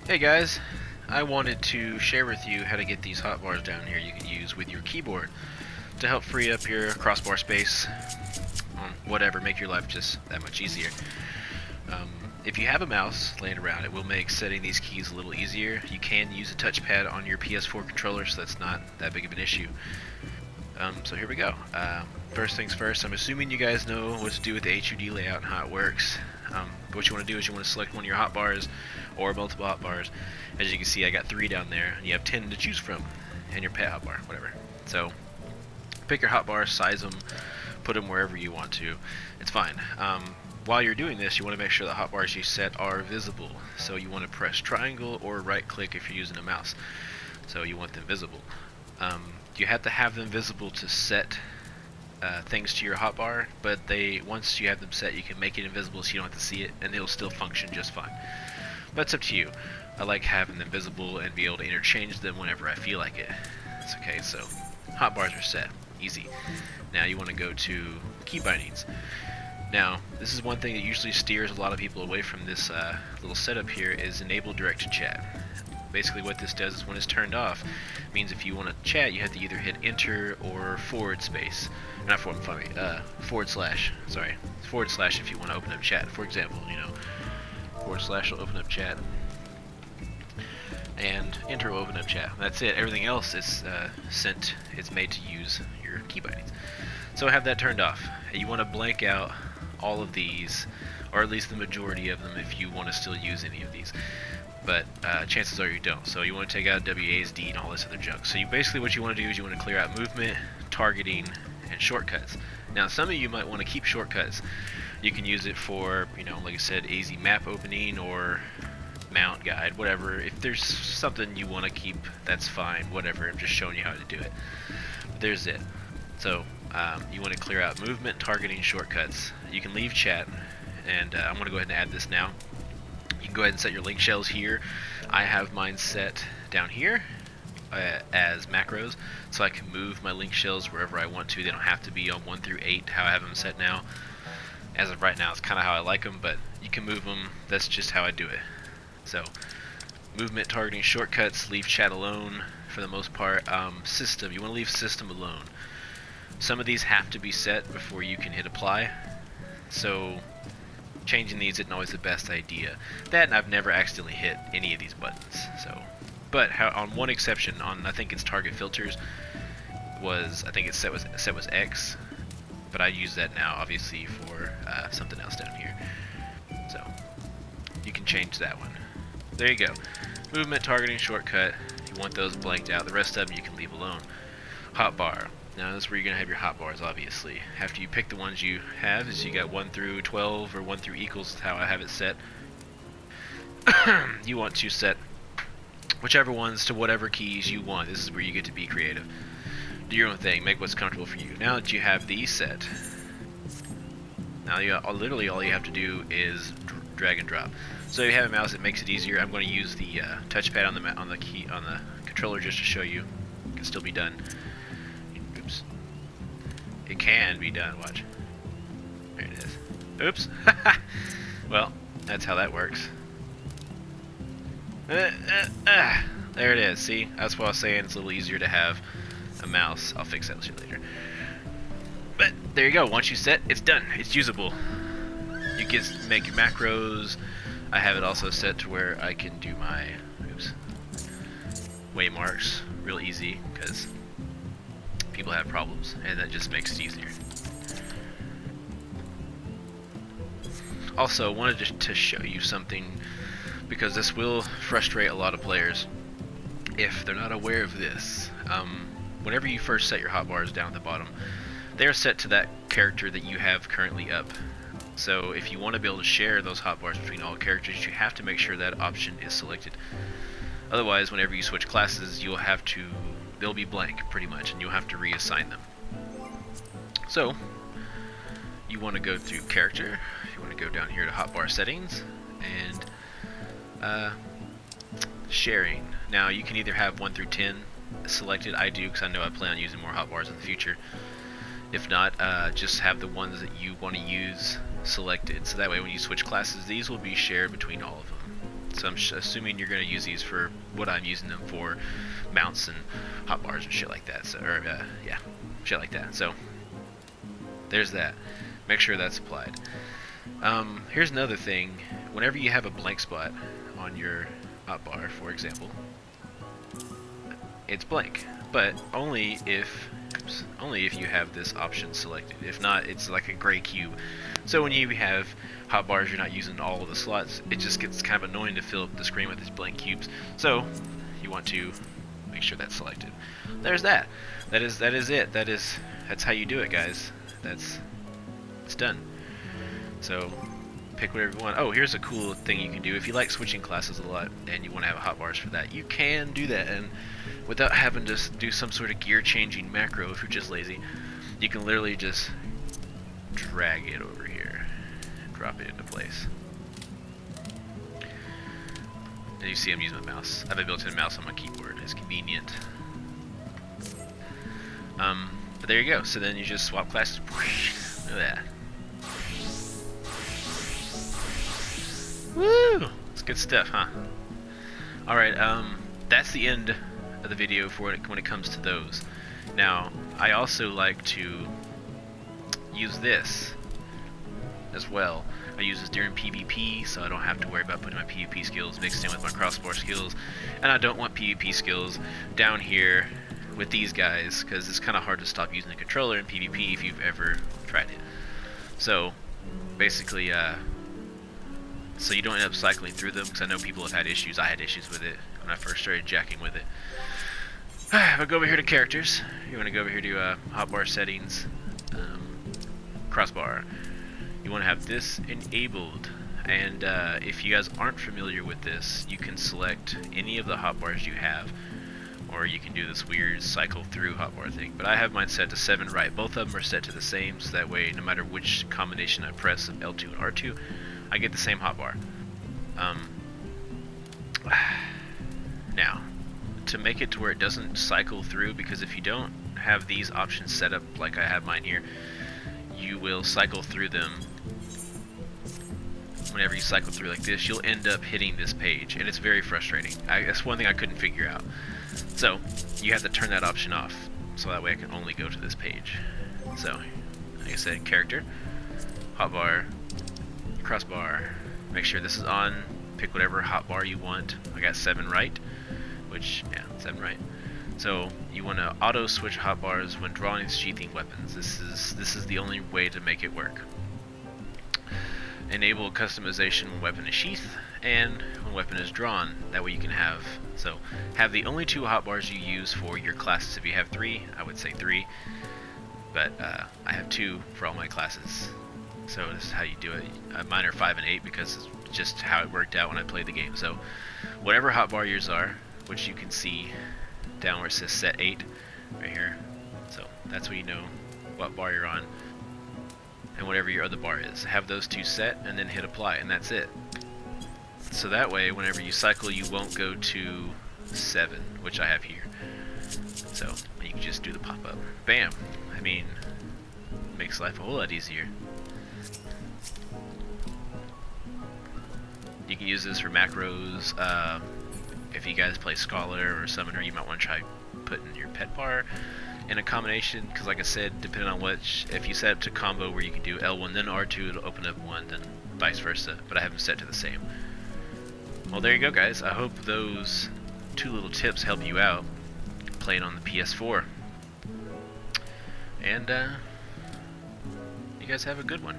Hey guys, I wanted to share with you how to get these hotbars down here you can use with your keyboard to help free up your crossbar space on whatever, make your life just that much easier. If you have a mouse laying around, it will make setting these keys a little easier. You can use a touchpad on your PS4 controller, so that's not that big of an issue. So here we go. First things first, I'm assuming you guys know what to do with the HUD layout and how it works. What you want to do is you want to select one of your hotbars or multiple hotbars. As you can see, I got 3 down there, and you have 10 to choose from, and your pet hotbar, whatever. So pick your hotbars, size them, put them wherever you want to. It's fine. While you're doing this, you want to make sure the hotbars you set are visible. So you want to press triangle or right click if you're using a mouse. So you want them visible. You have to have them visible to set things to your hotbar, but once you have them set, you can make it invisible so you don't have to see it, and it'll still function just fine. But it's up to you. I like having them visible and be able to interchange them whenever I feel like it. It's okay, so hotbars are set. Easy. Now you want to go to key bindings. Now, this is one thing that usually steers a lot of people away from this little setup here, is enable direct to chat. Basically what this does is when it's turned off, it means if you want to chat, you have to either hit enter or forward slash if you want to open up chat. For example, forward slash will open up chat, and enter will open up chat. That's it. Everything else is it's made to use your key bindings. So have that turned off. You want to blank out all of these, or at least the majority of them if you want to still use any of these. But chances are you don't. So you want to take out WASD and all this other junk. So basically what you want to do is you want to clear out movement, targeting, and shortcuts. Now some of you might want to keep shortcuts. You can use it for, like I said, AZ map opening or mount guide, whatever. If there's something you want to keep, that's fine, whatever. I'm just showing you how to do it. But there's it. So you want to clear out movement, targeting, shortcuts. You can leave chat, and I'm going to go ahead and add this now. You can go ahead and set your link shells here. I have mine set down here as macros, so I can move my link shells wherever I want to. They don't have to be on 1 through 8 how I have them set now. As of right now, it's kind of how I like them, but you can move them. That's just how I do it. So movement, targeting, shortcuts, leave chat alone for the most part. System, you want to leave system alone. Some of these have to be set before you can hit apply, so changing these isn't always the best idea. That, and I've never accidentally hit any of these buttons. But on one exception, on I think it's target filters, I think it's set was X, but I use that now obviously for something else down here. So you can change that one. There you go. Movement, targeting, shortcut. You want those blanked out. The rest of them you can leave alone. Hotbar. Now this is where you're gonna have your hotbars, obviously. After you pick the ones you have, is you got 1 through 12 or 1 through equals is how I have it set. You want to set whichever ones to whatever keys you want. This is where you get to be creative. Do your own thing, make what's comfortable for you. Now that you have these set, now literally all you have to do is drag and drop. So if you have a mouse, it makes it easier. I'm going to use the touchpad on the controller just to show you. It can still be done. Oops. It can be done. Watch. There it is. Oops. Well, that's how that works. There it is. See, that's what I was saying. It's a little easier to have a mouse. I'll fix that later. But there you go. Once you set, it's done. It's usable. You can make your macros. I have it also set to where I can do my waymarks real easy because people have problems, and that just makes it easier. Also, wanted to show you something, because this will frustrate a lot of players if they're not aware of this. Whenever you first set your hotbars down at the bottom, they're set to that character that you have currently up. So if you want to be able to share those hotbars between all characters, you have to make sure that option is selected. Otherwise, whenever you switch classes, they'll be blank pretty much, and you'll have to reassign them. So you want to go through character, you want to go down here to hotbar settings, and sharing. Now you can either have 1 through 10 selected. I do, because I know I plan on using more hotbars in the future. If not, just have the ones that you want to use selected, so that way when you switch classes, these will be shared between all of them. So I'm assuming you're going to use these for what I'm using them for, mounts and hotbars and shit like that. So, yeah, shit like that. So there's that. Make sure that's applied. Here's another thing. Whenever you have a blank spot on your hotbar, for example, it's blank, but only if you have this option selected. If not, it's like a gray cube. So when you have hotbars, you're not using all of the slots. It just gets kind of annoying to fill up the screen with these blank cubes. So you want to make sure that's selected. There's that. That is it. That's how you do it, guys. It's done. So pick whatever you want. Oh, here's a cool thing you can do. If you like switching classes a lot and you want to have hotbars for that, you can do that, and without having to do some sort of gear changing macro if you're just lazy, you can literally just drag it over here and drop it into place. And you see I'm using my mouse. I have a built-in mouse on my keyboard. It's convenient. But there you go. So then you just swap classes. Look at that. Woo! It's good stuff, huh? Alright, that's the end of the video for when it comes to those. Now, I also like to use this as well. I use this during PvP, so I don't have to worry about putting my PvP skills mixed in with my crossbar skills, and I don't want PvP skills down here with these guys, because it's kind of hard to stop using the controller in PvP if you've ever tried it. So, basically, so you don't end up cycling through them, because I know people have had issues. I had issues with it when I first started jacking with it. But go over here to characters. You want to go over here to hotbar settings, crossbar. You want to have this enabled, and if you guys aren't familiar with this, you can select any of the hotbars you have, or you can do this weird cycle through hotbar thing. But I have mine set to 7 right. Both of them are set to the same, so that way no matter which combination I press of L2 and R2, I get the same hotbar. Now, to make it to where it doesn't cycle through, because if you don't have these options set up like I have mine here, you will cycle through them. Whenever you cycle through like this, you'll end up hitting this page, and it's very frustrating. That's one thing I couldn't figure out. So you have to turn that option off, so that way I can only go to this page. So, like I said, character, hotbar, crossbar. Make sure this is on. Pick whatever hotbar you want. I got 7 right, which, yeah, 7 right. So you want to auto switch hotbars when drawing and sheathing weapons. This is the only way to make it work. Enable customization when weapon is sheath and when weapon is drawn. That way you can have the only 2 hotbars you use for your classes. If you have 3, I would say 3, but I have 2 for all my classes. So this is how you do it. Mine are 5 and 8 because it's just how it worked out when I played the game. So whatever hotbar yours are, which you can see down where it says set 8 right here, so that's when you know what bar you're on, and whatever your other bar is, have those 2 set and then hit apply, and that's it. So that way whenever you cycle, you won't go to 7, which I have here. So you can just do the pop-up. Bam! I mean, it makes life a whole lot easier. You can use this for macros. If you guys play Scholar or Summoner, you might want to try putting your pet bar in a combination, because like I said, depending on which, if you set it to combo where you can do L1 then R2, it'll open up 1, then vice versa, but I have them set to the same. Well, there you go, guys. I hope those 2 little tips help you out playing on the PS4. And you guys have a good one.